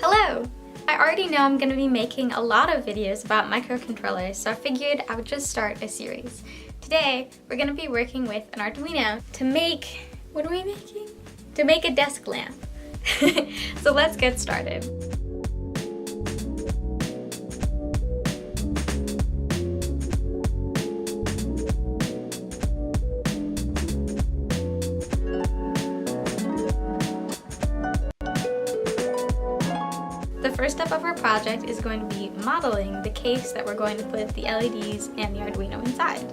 Hello! I already know I'm going to be making a lot of videos about microcontrollers, so I figured I would just start a series. Today, we're going to be working with an Arduino to make, what are we making? To make a desk lamp. So let's get started. The first step of our project is going to be modeling the case that we're going to put the LEDs and the Arduino inside.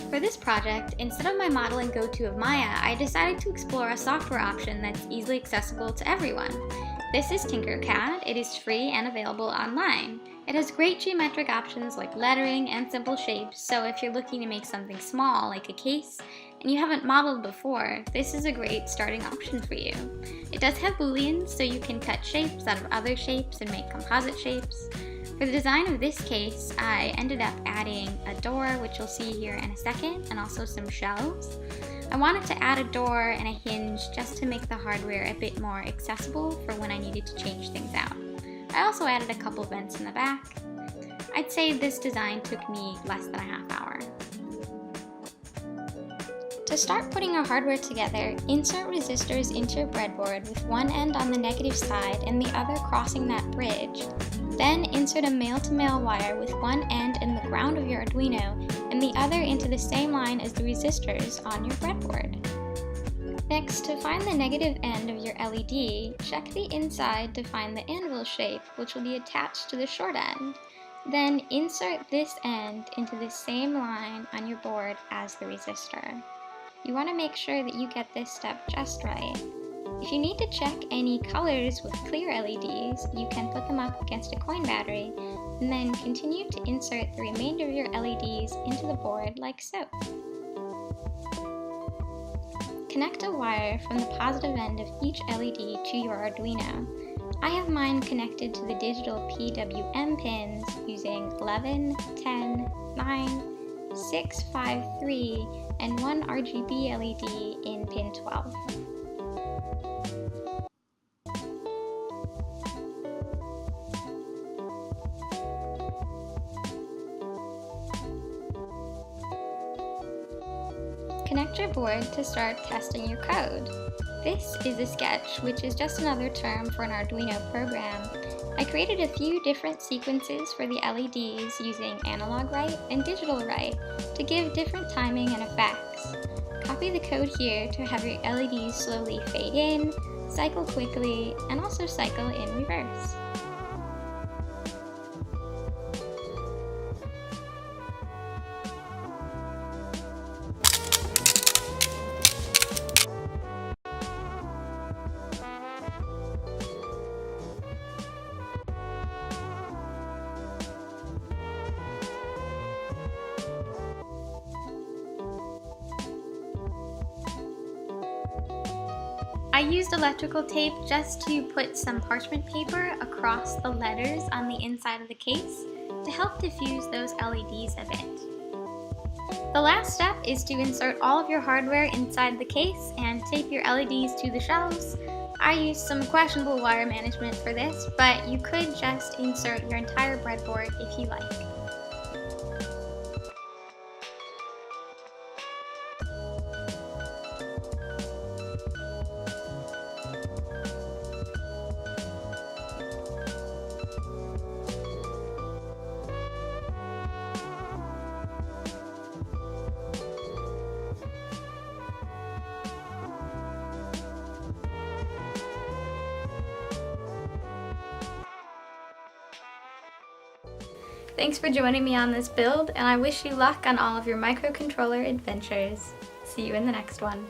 For this project, instead of my modeling go-to of Maya, I decided to explore a software option that's easily accessible to everyone. This is Tinkercad. It is free and available online. It has great geometric options like lettering and simple shapes, so if you're looking to make something small like a case and you haven't modeled before, this is a great starting option for you. It does have booleans, so you can cut shapes out of other shapes and make composite shapes. For the design of this case, I ended up adding a door, which you'll see here in a second, and also some shelves. I wanted to add a door and a hinge just to make the hardware a bit more accessible for when I needed to change things out. I also added a couple vents in the back. I'd say this design took me less than a half hour. To start putting our hardware together, insert resistors into your breadboard with one end on the negative side and the other crossing that bridge. Then insert a male-to-male wire with one end in the ground of your Arduino and the other into the same line as the resistors on your breadboard. Next, to find the negative end of your LED, check the inside to find the anvil shape, which will be attached to the short end. Then insert this end into the same line on your board as the resistor. You want to make sure that you get this step just right. If you need to check any colors with clear LEDs, you can put them up against a coin battery, and then continue to insert the remainder of your LEDs into the board like so. Connect a wire from the positive end of each LED to your Arduino. I have mine connected to the digital PWM pins using 11, 10, 9, 6, 5, 3, and one RGB LED in pin 12. Connect your board to start testing your code. This is a sketch, which is just another term for an Arduino program. I created a few different sequences for the LEDs using analog write and digital write to give different timing and effects. Copy the code here to have your LEDs slowly fade in, cycle quickly, and also cycle in reverse. I used electrical tape just to put some parchment paper across the letters on the inside of the case to help diffuse those LEDs a bit. The last step is to insert all of your hardware inside the case and tape your LEDs to the shelves. I used some questionable wire management for this, but you could just insert your entire breadboard if you like. Thanks for joining me on this build, and I wish you luck on all of your microcontroller adventures. See you in the next one.